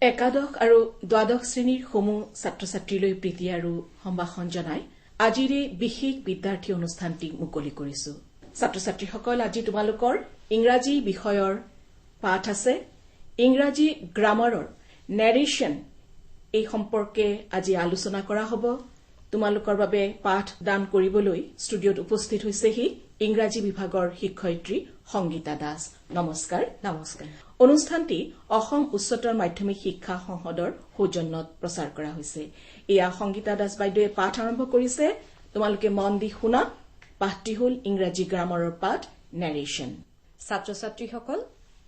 একাদশ আৰু দ্বাদশ শ্ৰেণীৰ সমূহ ছাত্ৰ-ছাত্ৰীলৈ প্ৰীতি আৰু সম্ভাষণ জনাই আজিৰ এই বিশেষ বিদ্যাৰ্থী অনুষ্ঠানটি মুকলি কৰিছো। ছাত্ৰ-ছাত্ৰীসকল, আজি তোমালোকৰ ইংৰাজী বিষয়ৰ পাঠ আছে। ইংৰাজী গ্ৰামাৰৰ নেৰেশ্যন এই সম্পৰ্কে আজি আলোচনা কৰা হ'ব। তোমালোকৰ বাবে পাঠ দান কৰিবলৈ ষ্টুডিঅ'ত উপস্থিত হৈছেহি ইংৰাজী বিভাগৰ শিক্ষয়িত্ৰী সংগীতা দাস। নমস্কাৰ। নমস্কাৰ। অনুষ্ঠানটি অসম উচ্চতৰ মাধ্যমিক শিক্ষা সংসদৰ সৌজন্যত প্ৰচাৰ কৰা হৈছে। এয়া সংগীতা দাস বাইদেৱে পাঠ আৰম্ভ কৰিছে। তোমালোকে মন দি শুনা। পাঠটি হ'ল ইংৰাজী গ্ৰামাৰৰ পাঠ নেৰেশ্যন। ছাত্ৰ-ছাত্ৰীসকল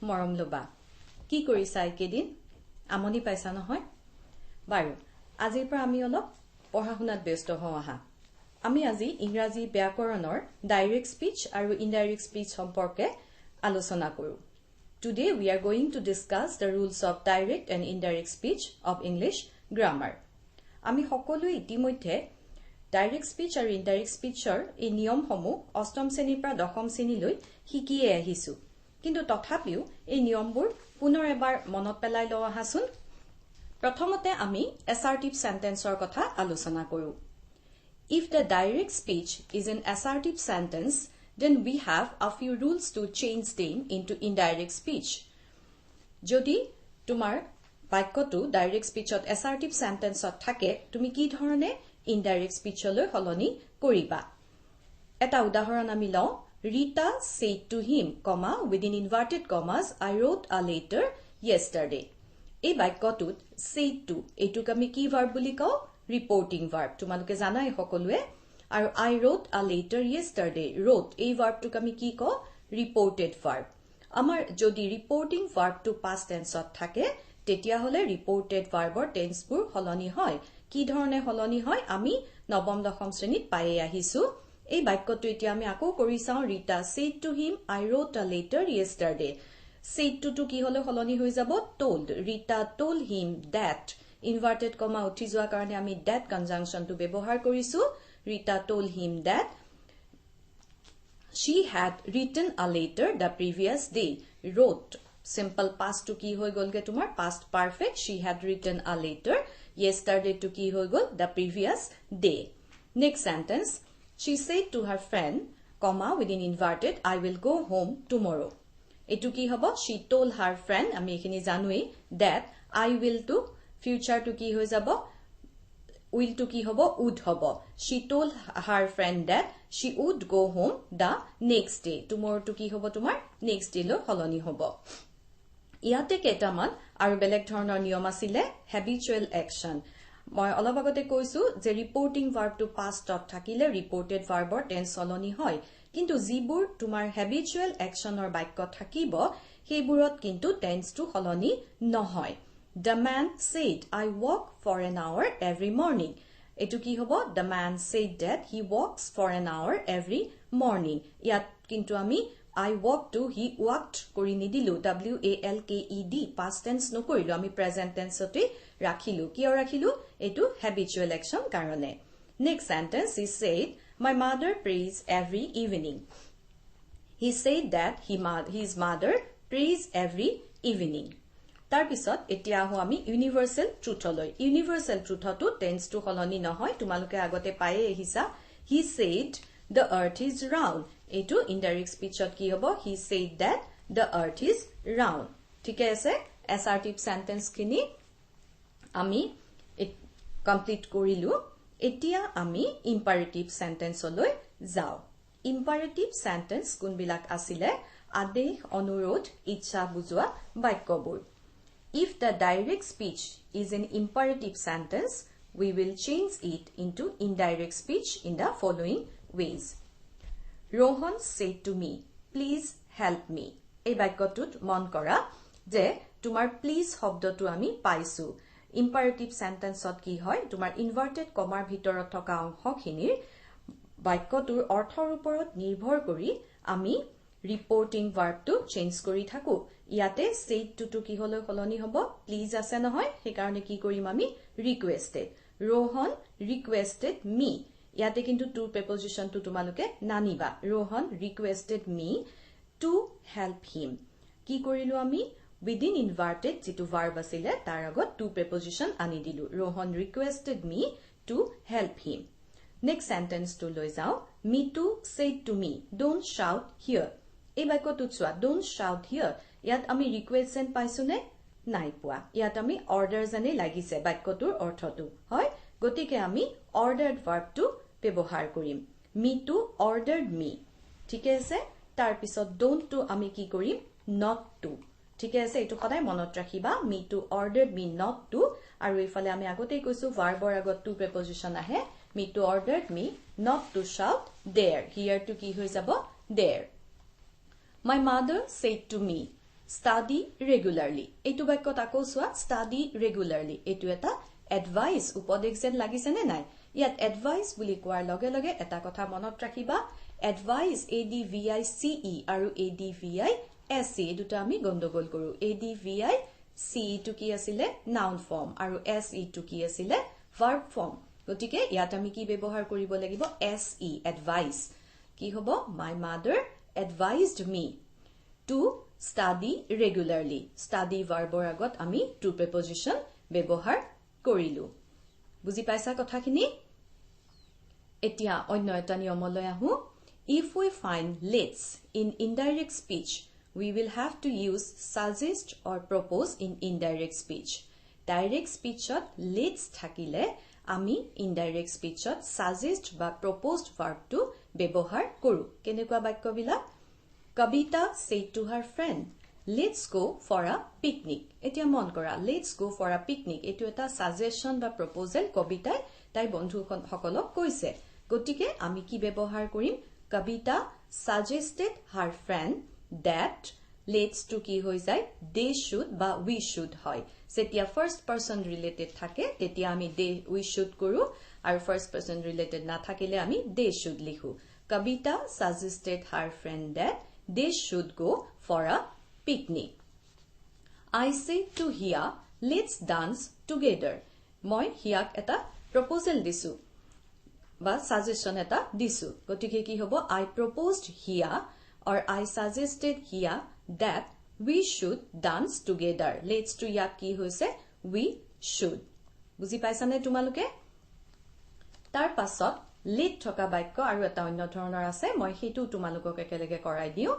মৰম লবা, কি কৰিছা এইকেইদিন? আমনি পাইছা নহয়? বাৰু, আজিৰ পৰা আমি অলপ পঢ়া শুনাত ব্যস্ত হওঁ আহা। আমি আজি ইংৰাজী ব্যাকৰণৰ ডাইৰেক্ট স্পীচ আৰু ইনডাইৰেক্ট স্পীচ সম্পৰ্কে আলোচনা কৰোঁ। Today we are going to discuss the rules of direct and indirect speech of English grammar. আমি সকলোৱে ইতিমধ্যে ডাইৰেক্ট স্পীচ আৰু ইনডাইৰেক্ট স্পীচৰ এই নিয়মসমূহ অষ্টম শ্ৰেণীৰ পৰা দশম শ্ৰেণীলৈ শিকিয়ে আহিছো। কিন্তু তথাপিও এই নিয়মবোৰ পুনৰ এবাৰ মনত পেলাই লওঁ আহাচোন। প্ৰথমতে আমি assertive sentenceৰ কথা আলোচনা কৰোঁ। If the direct speech is an assertive sentence, then we have a few rules to change them into indirect speech. যদি তোমাৰ বাক্যটো ডাইৰেক্ট স্পীচত assertive sentenceত থাকে, তুমি কি ধৰণে ইনডাইৰেক্ট স্পীচলৈ সলনি কৰিবা? এটা উদাহৰণ আমি লওঁ। Rita said to him, within inverted commas, I wrote a letter yesterday. এই বাক্যটোত said to এইটোক আমি কি ভাৰ্ব বুলি কওঁ? Reporting verb. তোমালোকে জানাই সকলোৱে। আৰু I wrote a letter yesterday, wrote এই ভাৰ্বটোক আমি কি কওঁ? Reported verb. আমাৰ যদি ৰিপৰ্টিং ভাৰ্বটো পাষ্ট টেন্সত থাকে, তেতিয়াহ'লে ৰিপৰ্টেড ভাৰ্বৰ টেন্সবোৰ সলনি হয়। কি ধৰণে সলনি হয় আমি নৱম দশম শ্ৰেণীত পায়ে আহিছো। এই বাক্যটো এতিয়া আমি আকৌ কৰি চাওঁ। Rita said to him, I wrote a letter yesterday. said to কি হলে সলনি হৈ যাব? told. Rita told him that. Inverted comma উঠি যোৱাৰ কাৰণে আমি that কনজাংচনটো ব্যৱহাৰ কৰিছো। Rita told him that she had written a letter the previous day. Wrote simple past to কি হৈ গলগে তোমাৰ? past perfect. She had written a letter yesterday to কি হৈ গল? the previous day. Next sentence. She said to her friend, within inverted, I will go home tomorrow. এটো কি হ'ব? She told her friend, আমি এখিনি জানোই, that I will to future to কি হৈ যাব? will to কি হ'ব? would হ'ব। She told her friend that she would go home the next day. tomorrow to কি হ'ব তোমাৰ? next day লৈ সলনি হ'ব। ইয়াতে কেইটামান আৰু বেলেগ ধৰণৰ নিয়ম আছিলে। habitual action। মই অলপ আগতে কৈছো যে ৰিপৰ্টিং ভাৰ্বটো পাষ্টত থাকিলে ৰিপৰ্টেড ভাৰ্বৰ টেন্স সলনি হয়। কিন্তু যিবোৰ তোমাৰ habitual actionৰ বাক্য থাকিব, সেইবোৰত কিন্তু টেন্সটো সলনি নহয়। The man said, I walk for an hour every morning. এটো কি হ'ব? The man said that he walks for an hour every morning. ইয়াত কিন্তু আমি I walked to he walked কৰি নিদিলো। WALKED past tense নকৰিলো, আমি present tenseতে ৰাখিলো। কিয় ৰাখিলো? এটো habitual action কাৰণে। Next sentence, he said, my mother prays every evening. He said that his mother prays every evening. তাৰ পিছত এতিয়া আহো আমি ইউনিভাৰ্সেল ট্ৰুথলৈ। ইউনিভাৰ্সেল ট্ৰুথতো টেন্সটো সলনি নহয়। তোমালোকে আগতে পায়ে আহিছা। He said the earth is round. এইটো ইনডাইৰেক্ট স্পীচত কি হ'ব? He said that the earth is round. ঠিকে আছে? assertive sentence খিনি আমি কমপ্লিট কৰিলো। এতিয়া আমি ইম্পাৰেটিভ সেন্টেন্সলৈ যাওঁ। ইম্পাৰেটিভ সেন্টেন্স কোনবিলাক আছিলে? আদেশ, অনুৰোধ, ইচ্ছা বুজোৱা বাক্যবোৰ। If the direct speech is an imperative sentence, we will change it into indirect speech in the following ways. Rohan said to me, please help me. এই বাক্যটোত মন কৰা যে তোমাৰ please শব্দটো আমি পাইছো। ইম্পাৰেটিভ সেন্টেন্সত কি হয়? তোমাৰ ইনভাৰ্টেড কমাৰ ভিতৰত থকা অংশখিনিৰ বাক্যটোৰ অৰ্থৰ ওপৰত নিৰ্ভৰ কৰি আমি ৰিপৰ্টিং ভাৰ্বটো চেঞ্জ কৰি থাকো। ইয়াতে said to কি হলৈ সলনি হ'ব? প্লিজ আছে নহয়, সেইকাৰণে কি কৰিম আমি? ৰিকুৱেষ্টেড। Rohan requested me. ইয়াতে কিন্তু to prepositionটো তোমালোকে নানিবা। Rohan requested me to help him. কি কৰিলো আমি? within inverted jitu verb asile tar agot to preposition ani dilu. Rohan requested me to help him. Next sentence to loi jao. Mitu said to me, don't shout here. Ei baikotut chua, don't shout here. Yat ami request and paisu ne? Nai pua. Yat ami order jane lagise baikotur orthotu. Hoy, gotike ami ordered verb to bebohar korim. Mitu ordered me. Thike ase? Tar pisot don't to ami ki korim? Not to. Thike ase? Etu khodai monot rakhiba. Mitu ordered me not to. Aru ifale ami agote koisu verb or agot to preposition ahe. Mitu ordered me not to shout there. Here to ki hoi jabo? There. My mother said to me, study regularly. Etu baikot ako swa study regularly. Etu eta advice upodek jen lagise ne nai. Yat advice buli koar loge loge eta kotha monot rakhiba. Advice advice aru advice duta ami gondogol koru. Advice to ki asile noun form aru se to ki asile verb form. Gotike yat ami ki bebohar koribo lagibo se advice. Ki hobo? My mother advised me to study regularly. Study verb or agot ami to preposition bebohar korilu. Buji paisa kotha kini? Etia onno eta niyomoloi ahu. If we find let's in indirect speech, we will have to use suggest or propose in indirect speech. Direct speech ot let's thakile ami indirect speech ot suggest ba proposed verb to bebohar koru. Kenekwa bakyo bilak? Kavita said to her friend, let's go for a picnic. Etia mon kora, let's go for a picnic. Etu eta suggestion ba proposal Kavita tai bondhu hokolok koise. Gotike ami ki bebohar korim? Kavita suggested her friend that let's to ki hoi jai they should ba we should hoy. Setia first person related thake tetia ami they we should koru aru first person related na thakile ami they should likhu. Kavita suggested her friend that they should go for a picnic. I said to Hia, let's dance together. Moi Hiak eta proposal disu. Ba suggestion eta disu. Gotike ki hobo? I proposed Hia or I suggested Hia that we should dance together. Let's to yak ki hoise? We should. Buji paisa ne tumaluke? Tar pasot let thoka baikyo aru eta onno dhoroner ase. Moi hetu tumalukok ekelege korai diu.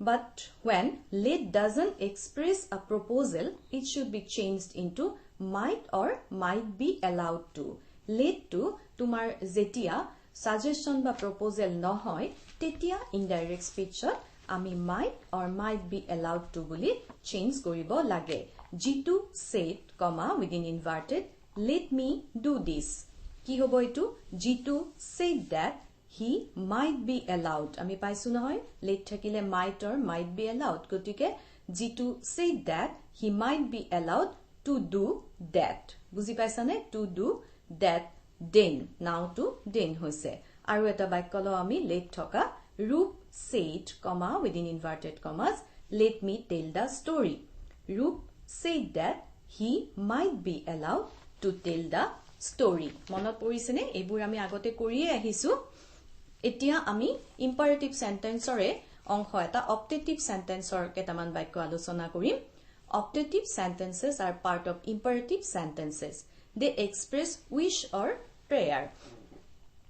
But when let doesn't express a proposal, it should be changed into might or might be allowed to. Let to tumar jetia suggestion ba proposal no hoy, tetia indirect speech ami might or might be allowed to buli change koribo lage. Jitu said, comma within inverted, let me do this. Ki hobo etu? Jitu said that he might be allowed. Ami paisu nohoy? Let thakile might or might be allowed. Gotike Jitu said that he might be allowed to do that. Buji paisa ne? To do that then. Now to then hoise. Aru eta baikolo ami let thoka Rup said, comma within inverted commas, let me tell the story. Rup said that he might be allowed to tell the story. Monot porise ne? Ebur ami agote koriye ahisu. Etia ami imperative sentence ore ongho eta optative sentence or ketaman baikyo alochona korim. Optative sentences are part of imperative sentences. They express wish or prayer.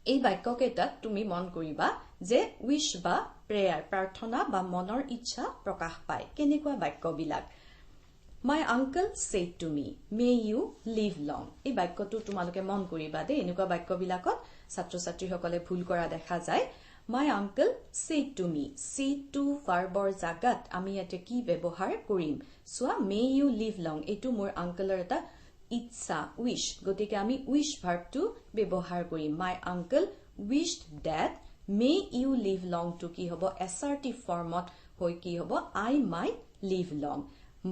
এই বাক্য কেইটাত তুমি মন কৰিবা যে wish বা prayer প্ৰাৰ্থনা বা মনৰ ইচ্ছা প্ৰকাশ পায়। কেনেকুৱা বাক্য বিলাক? My uncle said to me, may you live long. এই বাক্যটো তোমালোকে মন কৰিবা দে। এনেকুৱা বাক্য বিলাকত ছাত্ৰ ছাত্ৰী সকলে ভুল কৰা দেখা যায়। My uncle said to me, said to verbৰ জাগাত আমি এতে কি ব্যৱহাৰ কৰিম? সোৱা may you live long এটো মোৰ আঙ্কলৰ এটা ইচ্ছা wish. গতিকে আমি wish verb to ব্যৱহাৰ কৰিম। My uncle wished that may you live long to কি হ'ব? assertive formত হৈ কি হ'ব? I might live long.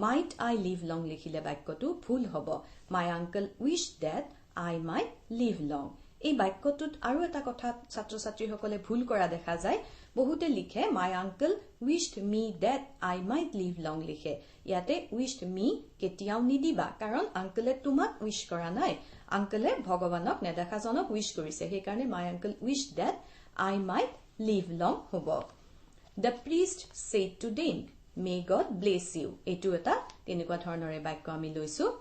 Might I live long লিখিলে বাক্যটো ভুল হ'ব। My uncle wished that I might live long. এই বাক্যটোত আৰু এটা কথা ছাত্ৰ ছাত্ৰী সকলে ভুল কৰা দেখা যায়। বহুতে লিখে my uncle wished me that I might live long লিখে। ইয়াতে wished me কেতিয়াও নিদিবা, কাৰণ আঙ্কলে তোমাক উইশ কৰা নাই। আঙ্কলে ভগৱানক নেদেখাজনক উইশ কৰিছে। সেই কাৰণে my uncle wished that I might live long হ'ব। The priest said to them, may God bless you. Etu eta tenekwa dhornore bakko ami loisu.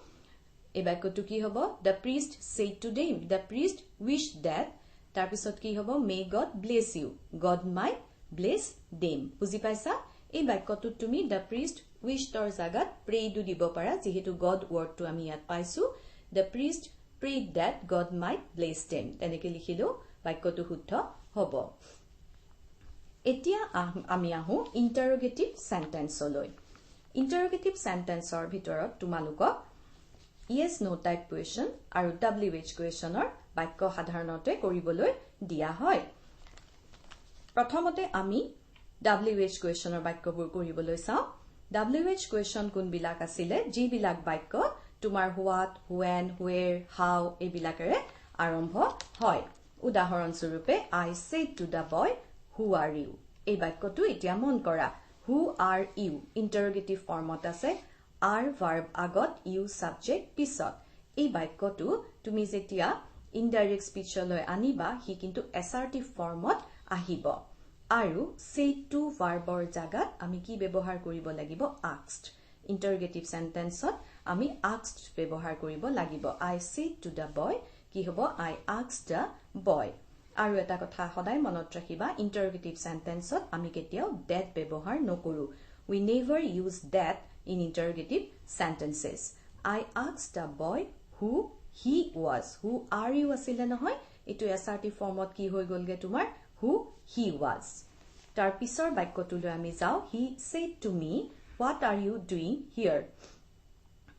এই বাক্যটো কি হ'ব the priest said to them the priest wished that তাৰ পিছত কি হ'ব may God bless you God might bless them বুজি পাইছা এই বাক্যটো তুমি the priest wished ৰ জাগাত pray do দিব পাৰা যেহেতু God word টো আমি ইয়াত পাইছো the priest prayed that God might bless them তেনেকে লিখিলো বাক্যটো শুদ্ধ হ'ব এতিয়া আমি আহো interrogative sentence লৈ interrogative sentence ৰ ভিতৰত তোমালোকক yes no type question আৰু wh question or বাক্য সাধাৰণতে কৰিবলৈ দিয়া হয় প্ৰথমতে আমি wh question or বাক্যবোৰ কৰিবলৈ চাও wh question কোন বিলাক আছিল যি বিলাক বাক্য তোমাৰ what when where how এই বিলাকৰে আৰম্ভ হয় উদাহৰণ স্বৰূপে I said to the boy who are you এই বাক্যটো এতিয়া মন কৰা who are you interrogative formত আছে are verb agot you subject pisot ei বাক্যটো তুমি যেতিয়া indirect speech লৈ আনিবা হি কিন্তু assertive formত আহিব আৰু say to verbৰ জাগাত আমি কি ব্যৱহাৰ কৰিব লাগিব asked interrogative sentenceত আমি asked ব্যৱহাৰ কৰিব লাগিব I said to the boy কি হ'ব I asked the boy আৰু এটা কথা সদায় মনত ৰাখিবা interrogative sentenceত আমি কেতিয়াও that ব্যৱহাৰ নকৰো we never use that in interrogative sentences. I asked the boy who he was. Who are you asile nohoy? Itu assertive formot ki hoi golge tumar who he was. Tar pisor bakyotu loi ami jao. He said to me, what are you doing here?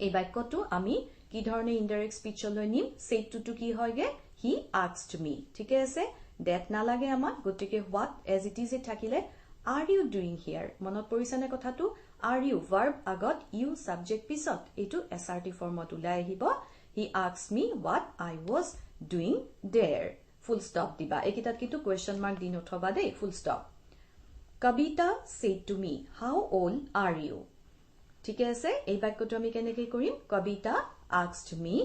Ei bakyotu ami ki dhorone indirect speech loi nim said to ki hoige? He asked me. Thike ase that na lage amar gotike what as it is e thakile are you doing here? Monot porisane kothatu are you verb agot you subject pisot etu assertive formot ulai ahibo he asked me what I was doing there full stop diba ekitat kitu question mark din uthoba de full stop Kabita said to me how old are you thike ase ei bakyotu ami keneke korim Kabita asked me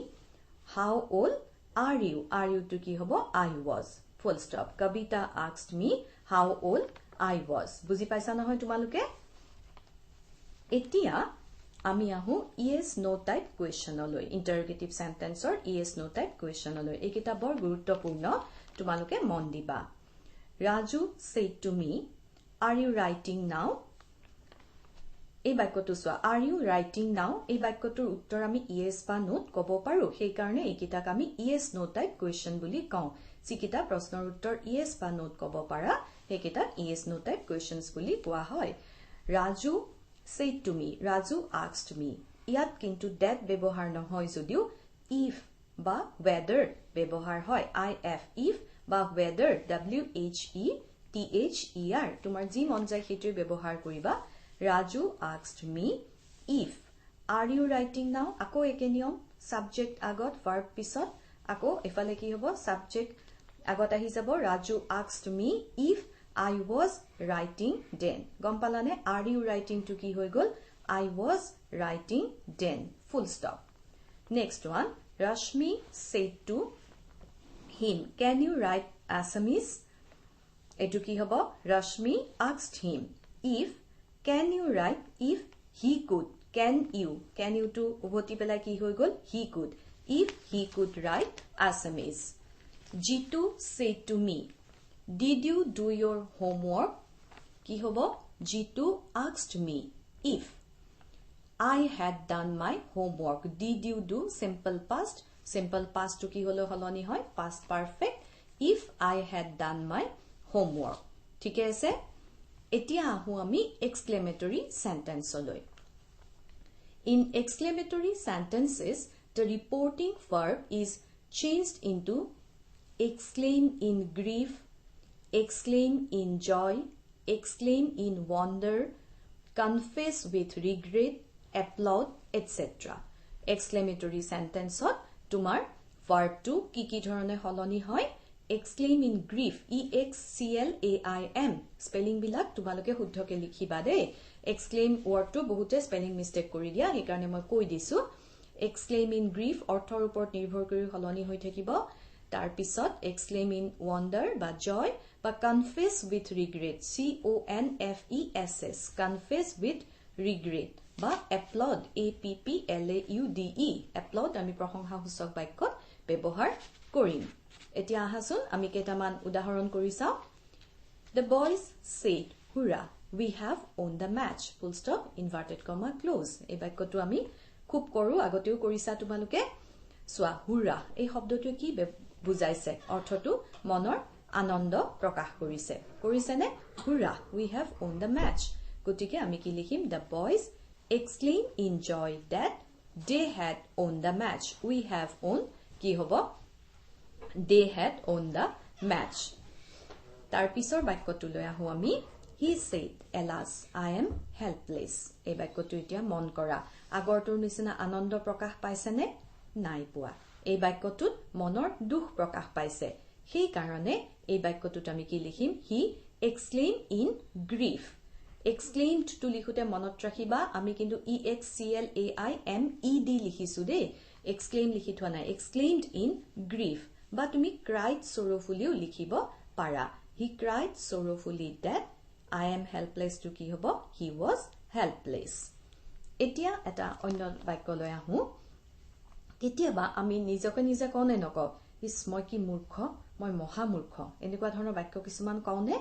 how old are you to ki hobo I was full stop Kabita asked me how old I was বুজি পাইছা নহয় তোমালোকে এতিয়া আমি আহো yes no type question লৈ interrogative sentence or yes no type question লৈ এইকেইটা বৰ গুৰুত্বপূৰ্ণ তোমালোকে মন দিবা Raju said to me are you writing now এই বাক্যটো সোৱা are you writing now এই বাক্যটোৰ উত্তৰ আমি yes বা no ক'ব পাৰো সেই কাৰণে এইকেইটাক আমি yes no type question বুলি কওঁ যিকিটা প্ৰশ্নৰ উত্তৰ yes বা no ক'ব পাৰা সেইকেইটাক yes no type questions বুলি কোৱা হয় Raju said to me Raju asked me ইয়াত কিন্তু that ব্যৱহাৰ নহয় যদিও if বা whether ব্যৱহাৰ হয় if বা whether whether তোমাৰ যি মন যায় সেইটো ব্যৱহাৰ কৰিবা Raju asked me if are you writing now আকৌ একে নিয়ম subject আগত verb পিছত আকৌ এফালে কি হ'ব subject আগত আহি যাব Raju asked me if I was writing then. Gompalane, are you writing to ki hoi gol? I was writing then. Full stop. Next one. Rashmi said to him, can you write Assamese? Etu ki hobo? Rashmi asked him if, can you write if he could? Can you to uboti pela ki hoi gol? He could. If he could write Assamese. Jitu said to me, did you do your homework? Ki hobo? Jitu asked me if I had done my homework. Did you do? Simple past. Simple past to ki holo holoni hoy. Past perfect. If I had done my homework. Thike ase? Etia ahu ami exclamatory sentence loi. In exclamatory sentences, the reporting verb is changed into exclaim in grief, exclaim in joy, exclaim in wonder, confess with regret, applaud, etc. Exclamatory sentence hot tumar verb to ki dhorone holoni hoy exclaim in grief EXCLAIM spelling bilak tumaloke শুদ্ধকে লিখিবা দে exclaim word to বহুতে spelling mistake কৰি দিয়া এই কাৰণে মই কৈ দিছো exclaim in grief অৰ্থৰ ওপৰত নিৰ্ভৰ কৰি holoni হৈ থাকিব তাৰ পিছত exclaim in wonder বা joy বা confess with regret CONFESS confess with regret বা applaud A-P-P-L-A-U-D-E applaud আমি প্ৰশংসাসূচক বাক্যত ব্যৱহাৰ কৰিম এতিয়া আহাচোন আমি কেইটামান উদাহৰণ কৰি চাও The boys said hurrah we have won the match full stop inverted comma close এই বাক্যটো আমি খুব কৰো আগতেও কৰিছা তোমালোকে সোৱা হুৰা এই শব্দটো কি বুজাইছে অৰ্থটো মনৰ আনন্দ প্ৰকাশ কৰিছে নে হুৰা we have won the match গতিকে আমি কি লিখিম the boys exclaim in joy that they had won the match we have won কি হ'ব they had won the match তাৰ পিছৰ বাক্যটো লৈ আহো আমি he said alas I am helpless এই বাক্যটো এতিয়া মন কৰা আগৰটোৰ নিচিনা আনন্দ প্ৰকাশ পাইছে নে নাই পোৱা এই বাক্যটোত মনৰ দুখ প্ৰকাশ পাইছে সেই কাৰণে এই বাক্যটোত আমি কি লিখিম he exclaimed in grief exclaimed to লিখোতে মনত ৰাখিবা আমি কিন্তু EXCLAIMED লিখিছো দে exclaim লিখি থোৱা নাই exclaimed in grief বা তুমি cried sorrowfully লিখিব পাৰা he cried sorrowfully that I am helpless to কি হ'ব he was helpless এতিয়া এটা অন্য বাক্য লৈ আহো কেতিয়াবা আমি নিজকে নিজে কওনে নকও ইস মই কি মূৰ্খ মই মহা মূৰ্খ এনেকুৱা ধৰণৰ বাক্য কিছুমান কওনে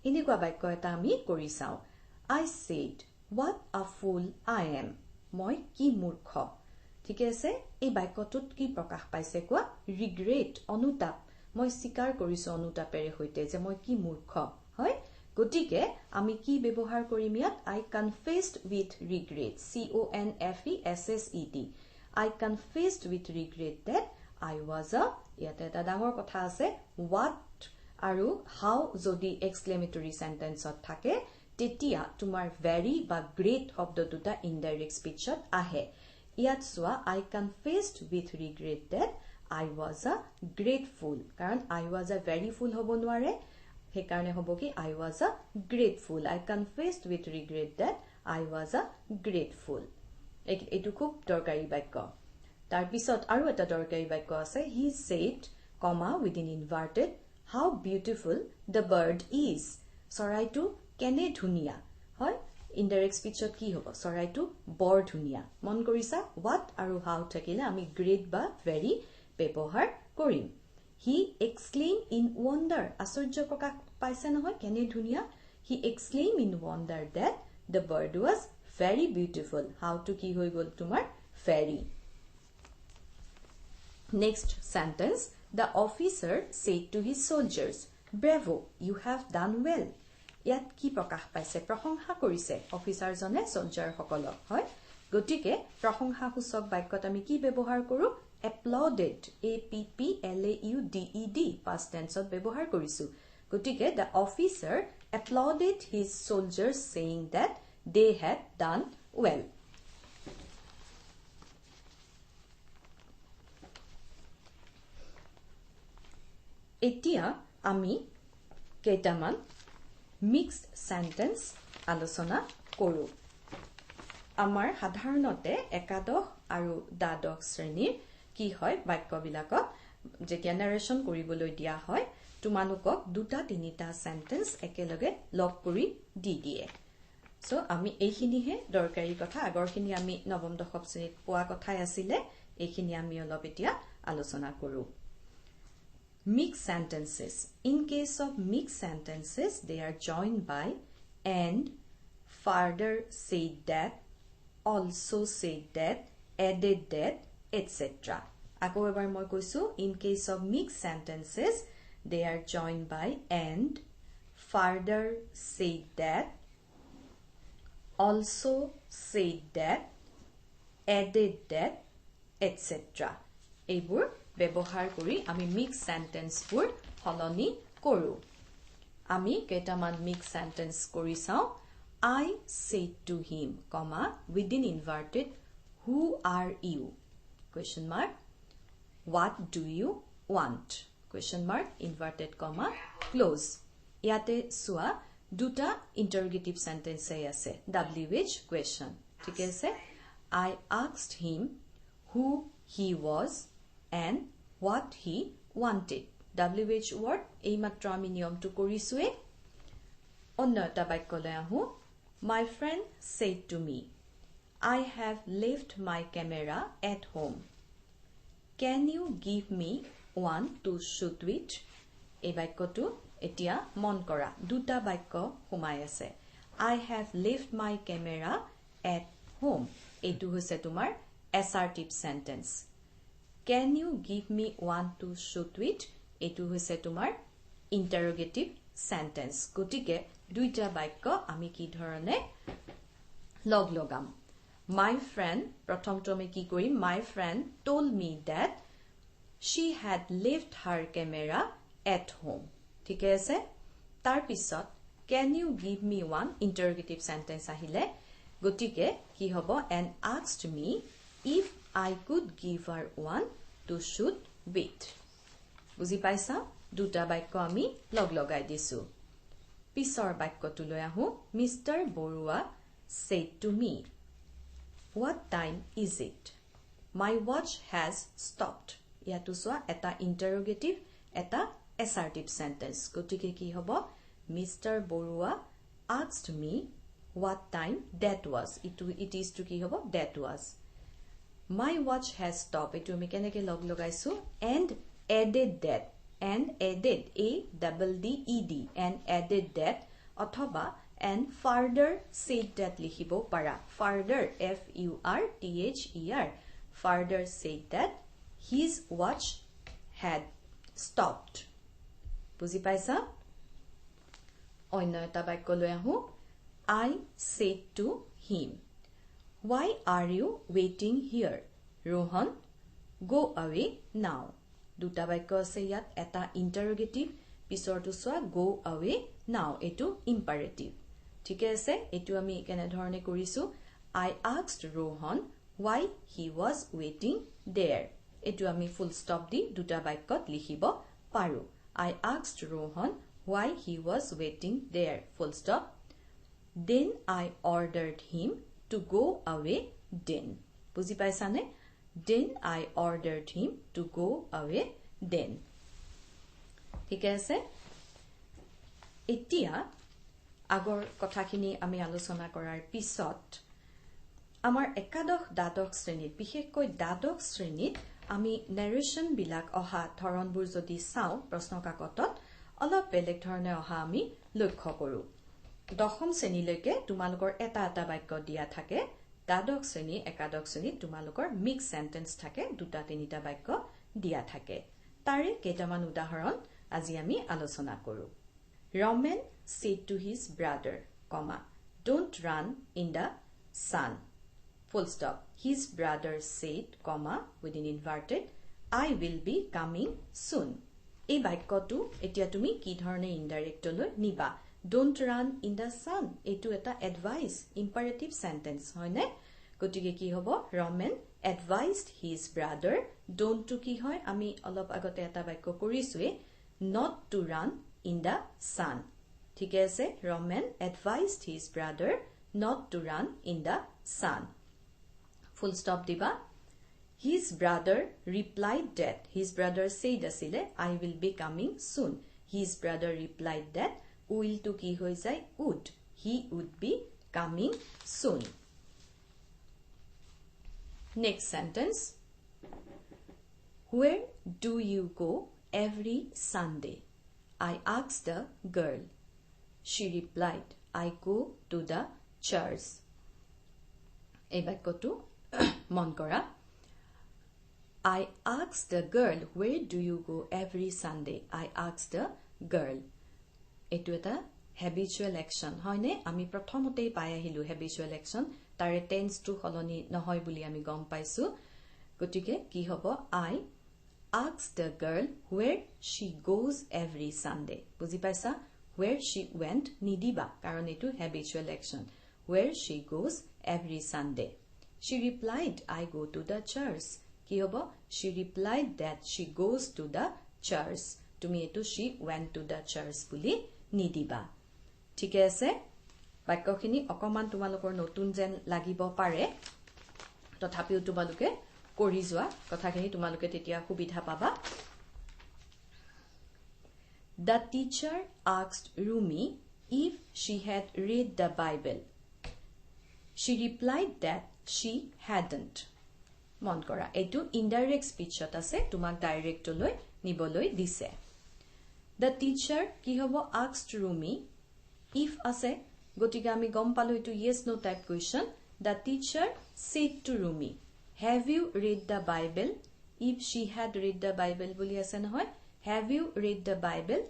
এনেকুৱা বাক্য এটা আমি কৰি চাও I said what a fool I am মই কি মূৰ্খ ঠিক আছে এই বাক্যটোত কি প্ৰকাশ পাইছে কোৱা regret অনুতাপ মই স্বীকাৰ কৰিছো অনুতাপেৰে হৈতে যে মই কি মূৰ্খ হয় গতিকে আমি কি ব্যৱহাৰ কৰিম ইয়াত I confessed with regret CONFESSED I confessed with regret that I was a ইয়াতে এটা ডাঙৰ কথা আছে what আৰু how যদি exclamatory sentence থাকে তেতিয়া তোমাৰ very বা great শব্দ দুটা indirect speechত আহে ইয়াত সোৱা I confessed with regret that I was a grateful কাৰণ I was a very full হ'ব নোৱাৰে সেই কাৰণে হ'ব কি I was a grateful I confessed with regret that I was a grateful এটো খুব দৰকাৰী বাক্য তাৰ পিছত আৰু এটা দৰকাৰী বাক্য আছে he said comma within inverted how beautiful the bird is চৰাইটো কেনে ধুনিয়া হয় indirect speechত কি হ'ব চৰাইটো বৰ ধুনিয়া মন কৰিছা what আৰু how থাকিলে আমি great বা very ব্যৱহাৰ কৰিম he exclaimed in wonder আশ্চৰ্য প্ৰকাশ পাইছে নহয় কেনে ধুনিয়া he exclaimed in wonder that the bird was very beautiful how to কি হৈ গল তোমাৰ very next sentence the officer said to his soldiers bravo you have done well ইয়াত কি প্ৰকাশ পাইছে প্ৰশংসা কৰিছে অফিচাৰ জনে সোলজাৰ সকলক হয় গতিকে প্ৰশংসাসূচক বাক্যত আমি কি ব্যৱহাৰ কৰো applauded APPLAUDED past tenseত ব্যৱহাৰ কৰিছো গতিকে the officer applauded his soldiers saying that they had done well এতিয়া আমি কেইটামান mixed sentence আলোচনা কৰো আমাৰ সাধাৰণতে একাদশ আৰু দ্বাদশ শ্ৰেণীৰ কি হয় বাক্যবিলাকত যেতিয়া নাৰেশন কৰিবলৈ দিয়া হয় তোমালোকক দুটা তিনিটা সেন্টেন্স একেলগে লগ কৰি দি দিয়ে সো আমি এইখিনিহে দৰকাৰী কথা আগৰখিনি আমি নৱম দশম শ্ৰেণীত পোৱা কথাই আছিল এইখিনি আমি অলপ এতিয়া আলোচনা কৰো Mixed sentences. In case of mixed sentences, they are joined by and, further said that, also said that, added that, etc. Ako ebar moi koisu, in case of mixed sentences, they are joined by and, further said that, also said that, added that, etc. Ebur ব্যৱহাৰ কৰি আমি mix sentence বোৰ হলনি কৰো আমি কেইটামান mix sentence কৰি চাও I said to him comma within inverted who are you question mark what do you want question mark inverted comma close ইয়াতে সোৱা দুটা interrogative sentence আছে WH question ঠিক আছে I asked him who he was and what he wanted WH word এই মাত্ৰ আমি নিয়মটো কৰিছোৱে অন্য এটা বাক্য লৈ আহো My friend said to me, I have left my camera at home. Can you give me one to shoot with? এই বাক্যটো এতিয়া মন কৰা দুটা বাক্য সোমাই আছে I have left my camera at home এইটো হৈছে তোমাৰ assertive sentence Can you give me one to shoot with এইটো হৈছে তোমাৰ interrogative sentence গতিকে দুইটা বাক্য আমি কি ধৰণে লগ লগাম My friend প্ৰথমটো আমি কি কৰিম My friend told me that she had left her camera at home ঠিক আছে তাৰ পিছত Can you give me one interrogative sentence আহিলে গতিকে কি হ'ব and asked me if I could give her one to shoot with বুজি পাইছা দুটা বাক্য আমি লগ লগাই দিছো পিছৰ বাক্যটোলৈ আহো Mr. Borua said to me What time is it? My watch has stopped. ইয়াতো সোয়া এটা interrogative, এটা assertive sentence. গতিকে কি হ'ব? Mr. Borua asked me what time that was. It is to কি হ'ব? That was. My watch has stopped. এটো আমি কেনেকে লগ লগাইছো and added that. And added A-double-D-E-D and added that অথবা and further said that লিখিব পাৰা further F-U-R-T-H-E-R further said that his watch had stopped বুজি পাইছা অন্য এটা বাক্য লৈ আহো I said to him why are you waiting here Rohan go away now দুটা বাক্য আছে ইয়াত এটা interrogative পিছৰটো সোৱা go away now এটো imperative ঠিক আছে এটো আমি কেনে ধৰণে কৰিছো I asked Rohan why he was waiting there এটো আমি full stop দি দুটা বাক্যত লিখিব পাৰো I asked Rohan why he was waiting there full stop then I ordered him to go away then বুজি পাইছানে then I ordered him to go away then ঠিক আছে এতিয়া আগৰ কথাখিনি আমি আলোচনা কৰাৰ পিছত আমাৰ একাদশ দ্বাদশ শ্ৰেণীত বিশেষকৈ দ্বাদশ শ্ৰেণীত আমি narration বিলাক অহা ধৰণবোৰ যদি চাও প্ৰশ্নকাকতত অলপ বেলেগ ধৰণে অহা আমি লক্ষ্য কৰো দশম শ্ৰেণীলৈকে তোমালোকৰ এটা এটা বাক্য দিয়া থাকে দ্বাদশ শ্ৰেণী একাদশ শ্ৰেণীত তোমালোকৰ মিক্স সেন্টেন্স থাকে দুটা তিনিটা বাক্য দিয়া থাকে তাৰে কেইটামান উদাহৰণ আজি আমি আলোচনা কৰো Roman said to his brother, comma, don't run in the sun. Full stop. His brother said, comma, within inverted, I will be coming soon. এই বাক্যটো এতিয়া তুমি কি ধৰণে ইনডাইৰেক্টলৈ নিবা don't run in the sun এটো এটা advice imperative sentence হয়নে গতিকে কি হ'ব Roman advised his brother don't to কি হয় আমি অলপ আগতে এটা বাক্য কৰিছোৱে not to run in the sun ঠিক আছে Roman advised his brother not to run in the sun full stop diba his brother replied that his brother said asile I will be coming soon his brother replied that will to ki hoy jay would he would be coming soon next sentence where do you go every Sunday I asked the girl she replied I go to the church ei bakkotu mon kora I asked the girl where do you go every Sunday I asked the girl etu eta habitual action hoyne ami prothomotei pai ahilu habitual action tare tense to holoni nohoy buli ami gom paisu gotike ki hobo I asked the girl where she goes every Sunday buji paisa where she went nidiba karon etu habitual action where she goes every Sunday she replied I go to the church ki hobo she replied that she goes to the church tumi etu she went to the church buli nidiba ঠিকে আছে বাক্যখিনি অকমান তোমালোকৰ নতুন যেন লাগিব পাৰে তথাপিও তোমালোকে কৰি যোৱা কথাখিনি তোমালোকে তেতিয়া সুবিধা পাবা The teacher asked Rumi if she had read the Bible She replied that she hadn't. মন কৰা এটো ইনডাইৰেক্ট স্পিচত আছে তোমাক ডাইৰেক্টলৈ নিবলৈ দিছে The teacher কি হ'ব asked Rumi if আছে গতিকে আমি গম পালো এটো yes no type question The teacher said to Rumi Have you read the Bible If she had read the Bible বুলি আছে নহয় Have you read the Bible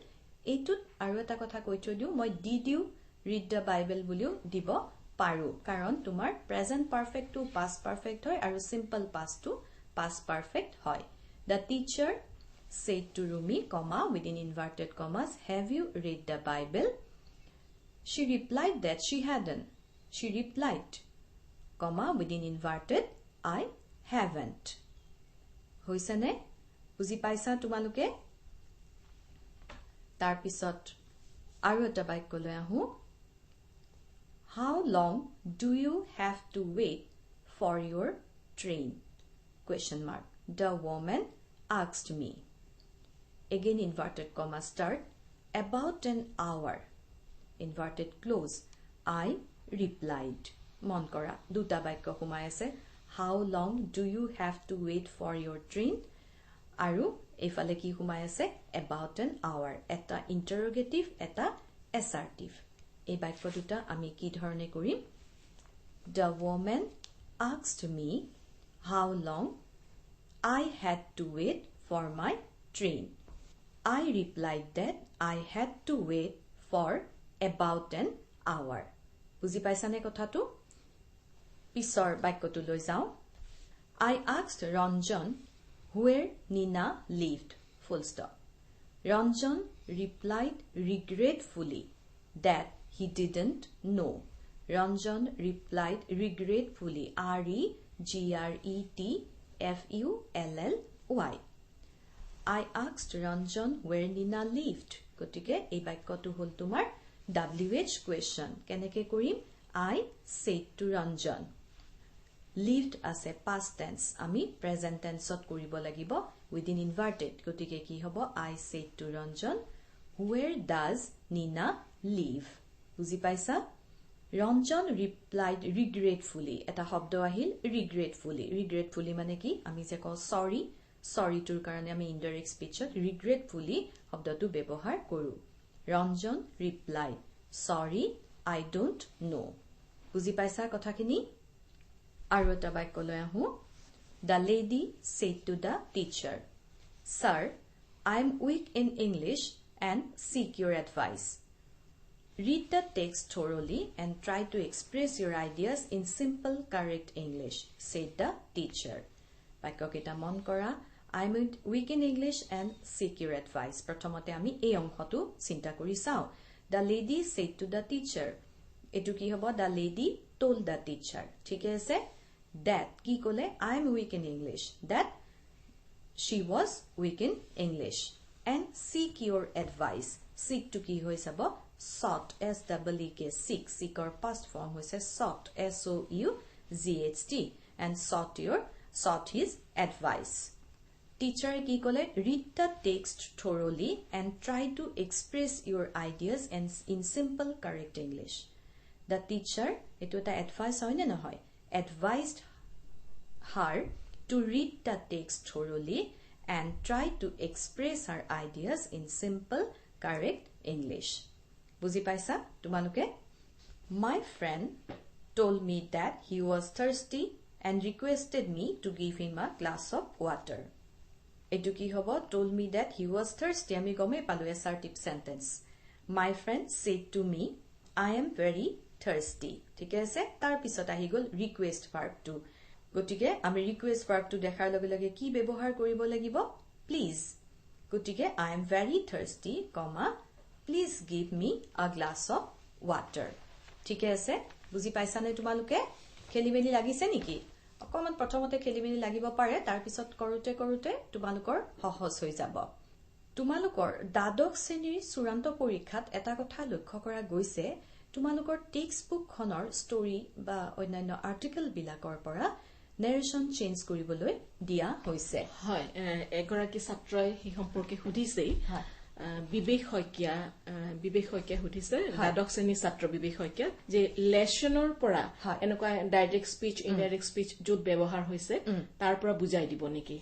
এটোত আৰু এটা কথা কৈ থৈ দিও মই did you read the Bible বুলিও দিব পাৰো কাৰণ তোমাৰ present perfect to past perfect হয় আৰু simple past to past perfect হয় The teacher said to Rumi comma within inverted commas Have you read the Bible She replied that she hadn't She replied comma within inverted I haven't হৈছে নে বুজি পাইছা তোমালোকে তাৰ পিছত আৰু এটা বাক্য লৈ আহো How long do you have to wait for your train? Question mark. The woman asked me. Again inverted comma start. About an hour. Inverted close. I replied. Mon kora. Duta baikko humai ase. How long do you have to wait for your train? Aru efale ki humai ase. About an hour. Eta interrogative, eta assertive. এই বাক্য দুটা আমি কি ধৰণে কৰিম The woman asked me how long I had to wait for my train. I replied that I had to wait for about an hour. বুজি পাইছানে কথাটো পিছৰ বাক্যটো লৈ যাও I asked Ranjan where Nina lived. Full stop. Ranjan replied regretfully that he didn't know. Ranjan replied regretfully. R-E-G-R-E-T-F-U-L-L-Y. I asked Ranjan where Nina lived. Kotike ei baikkotu hol tumar WH question. Keneke korim? I said to Ranjan. Lived as a past tense. Ami present tense ot koribo lagibo within inverted. Kotike ki hobo? I said to Ranjan where does Nina live? বুজি পাইছা Ranjan replied regretfully এটা শব্দ আহিল regretfully মানে কি আমি যে কও sorry তোৰ কাৰণে আমি ইনডাইৰেক্ট স্পিচত regretfully শব্দটো ব্যৱহাৰ কৰো Ranjan replied sorry I don't know বুজি পাইছা কথাখিনি আৰু এটা বাক্য লৈ আহো The lady said to the teacher Sir I am weak in English and seek your advice Read the text thoroughly and try to express your ideas in simple, correct English, said the teacher. Baikokita mon kora, I'm weak in English and seek your advice. Prathomate ami ei onghotu chinta kori sao. The lady said to the teacher. Etu ki hobo the lady told the teacher. Thike ase that ki kole I'm weak in English. That she was weak in English and seek your advice. Seek to ki hoi sabo sought S-E-E-K seek or past form which says sought S-O-U-G-H-T and sought his advice. Teacher ki kole read the text thoroughly and try to express your ideas in simple correct English. The teacher etu ta advice hoy na hoy advised her to read the text thoroughly and try to express her ideas in simple correct English. বুজি পাইছা তোমালোকে My friend told me that he was thirsty and requested me to give him a glass of water. Etu ki hobo told me that he was thirsty ami gome palu assertive sentence. My friend said to me I am very thirsty. Thik ase tar pisot ahi gol request verb to. Gotike ami request verb to dekhar loge loge ki bebohar koribo lagibo please. Gotike I am very thirsty, comma Please give me a glass of water. ঠিক আছে বুজি পাইছানে তোমালোকে খেলিমেলি লাগিছে নেকি অকমান প্ৰথমতে খেলিমেলি লাগিব পাৰে তাৰ পিছত কৰোতে তোমালোকৰ সহজ হৈ যাব তোমালোকৰ দ্বাদশ শ্ৰেণীৰ চূড়ান্ত পৰীক্ষাত এটা কথা লক্ষ্য কৰা গৈছে তোমালোকৰ টেক্সট বুক খনৰ ষ্টৰী বা অন্যান্য আৰ্টিকেল বিলাকৰ পৰা নেৰেশন চেঞ্জ কৰিবলৈ দিয়া হৈছে হয় এগৰাকী ছাত্ৰই হি সম্পৰ্কে সুধিছে বিবেক শইকীয়া বিবেক শইকীয়া সুধিছে দ্বাদশ শ্ৰেণীৰ ছাত্ৰ বিবেক শইকীয়া যে লেছনৰ পৰা এনেকুৱা ডাইৰেক্ট স্পিচ ইনডাইৰেক্ট স্পিচ য'ত ব্যৱহাৰ হৈছে তাৰ পৰা বুজাই দিব নেকি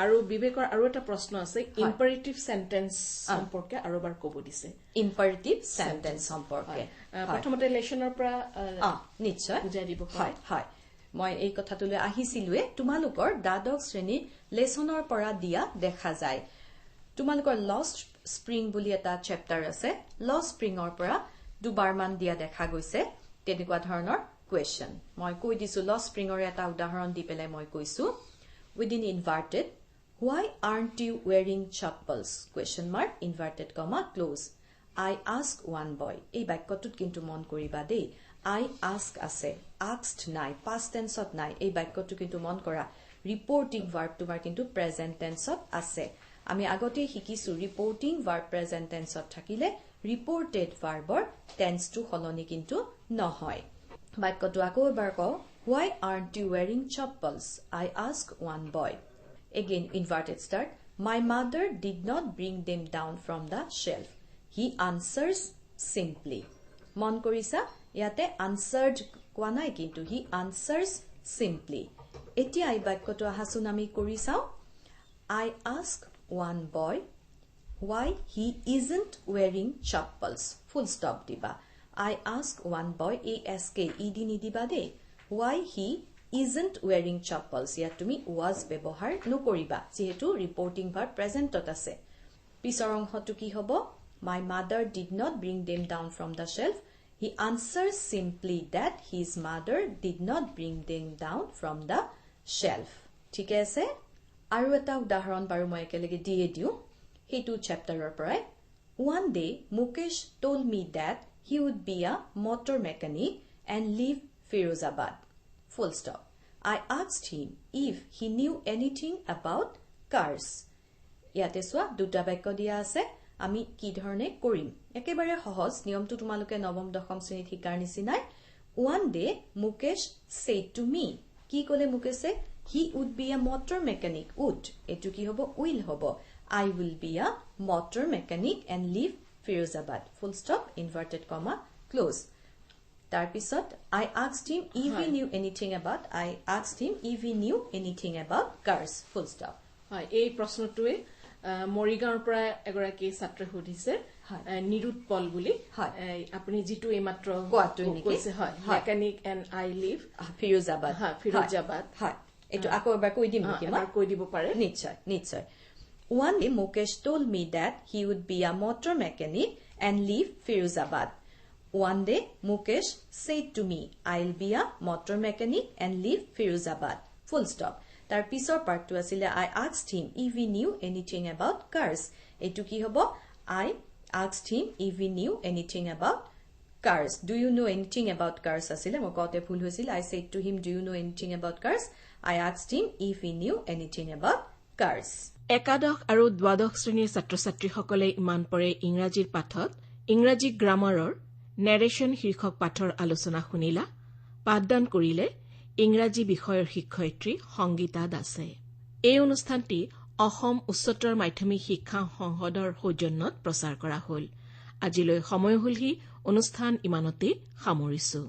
আৰু বিবেকৰ আৰু এটা প্ৰশ্ন আছে ইম্পাৰেটিভ সেন্টেন্স সম্পৰ্কে আৰু এবাৰ ক'ব দিছে ইম্পাৰেটিভ সেন্টেন্স সম্পৰ্কে প্ৰথমতে লেছনৰ পৰা নিশ্চয় বুজাই দিব হয় মই এই কথাটোলৈ আহিছিলুৱে তোমালোকৰ দ্বাদশ শ্ৰেণীৰ লেছনৰ পৰা দিয়া দেখা যায় তোমালোকৰ লষ্ট স্প্ৰিং বুলি এটা চেপ্টাৰ আছে লষ্ট স্প্ৰিঙৰ পৰা দুবাৰমান দিয়া দেখা গৈছে তেনেকুৱা ধৰণৰ কুৱেশ্যন মই কৈ দিছো লষ্ট স্প্ৰিঙৰ এটা উদাহৰণ দি পেলাই মই কৈছো within inverted why aren't you wearing chappals question mark inverted comma close I ask one boy এই বাক্যটোত কিন্তু মন কৰিবা দেই I ask আছে asked নাই past tense ত নাই এই বাক্যটো কিন্তু মন কৰা reporting verb তোমাৰ কিন্তু present tense ত আছে আমি আগতে শিকিছো reporting verb present tense ত থাকিলে reported verbৰ tense টো হলনি কিন্তু নহয় বাক্যটো আকৌ এবাৰ কও why aren't you wearing chappals I ask one boy again inverted start my mother did not bring them down from the shelf he answers simply মন কৰিছা ইয়াতে answered কোৱা নাই কিন্তু he answers simply এতিয়া এই বাক্যটো আহাচোন আমি কৰি চাও I ask one boy why he isn't wearing chappals full stop diba I ask one boy ask ed nidiba de why he isn't wearing chappals ইয়াত তুমি was ব্যৱহাৰ নকৰিবা যেহেতু ৰিপোৰ্টিং ভাৰ্ব প্ৰেজেন্টত আছে পিছৰ অংশটো কি হ'ব my mother did not bring them down from the shelf he answers simply that his mother did not bring them down from the shelf ঠিক আছে আৰু এটা উদাহৰণ বাৰু মই একেলগে দিয়ে দিও হেতু চেপ্টাৰৰ পৰাই one day Mukesh told me that he would be a motor mechanic and leave Firozabad full stop I asked him if he knew anything about cars ইয়াতে সোৱা দুটা বাক্য দিয়া আছে আমি কি ধৰণে কৰিম একেবাৰে সহজ নিয়মটো তোমালোকে নৱম দশম শ্ৰেণীত শিকাৰ নিচিনাই one day Mukesh said to me কি কলে মুকেশে he would be a motor mechanic would এটো কি হ'ব will হ'ব I will be a motor mechanic and leave Firozabad full stop inverted comma close তাৰপিছত I asked him if he knew anything about cars full stop হয় এই প্ৰশ্নটোৱে মৰিগাঁৱৰ পৰা এগৰাকী ছাত্ৰ সুধিছে নিৰুৎপল বুলি আপুনি যেটো এইমাত্ৰ কৈছে হয় mechanic and I live Firozabad হয় এটো আকৌ এবাৰ কৈ দিম নেকি মই কৈ দিব পাৰে নিশ্চয় one day Mukesh told me that he would be a motor mechanic and leave Firozabad one day Mukesh said to me I'll be a motor mechanic and leave Firozabad full stop তাৰ পিছৰ পাৰ্টটো আছিল I asked him if he knew anything about cars এটো কি হ'ব I asked him if he knew anything about cars do you know anything about cars আছিল মই কওঁতে ভুল হৈছিল I said to him do you know anything about cars I asked him if he knew anything about cars একাদশ আৰু দ্বাদশ শ্ৰেণীৰ ছাত্ৰ-ছাত্ৰীসকলে ইমান পৰে ইংৰাজীৰ পাঠত ইংৰাজী গ্ৰামাৰৰ নেৰেশ্যন শীৰ্ষক পাঠৰ আলোচনা শুনিলা পাঠদান কৰিলে ইংৰাজী বিষয়ৰ শিক্ষয়িত্ৰী সংগীতা দাসে এই অনুষ্ঠানটি অসম উচ্চতৰ মাধ্যমিক শিক্ষা সংসদৰ সৌজন্যত প্ৰচাৰ কৰা হ'ল আজিলৈ সময় হ'লহি অনুষ্ঠান ইমানতে সামৰিছো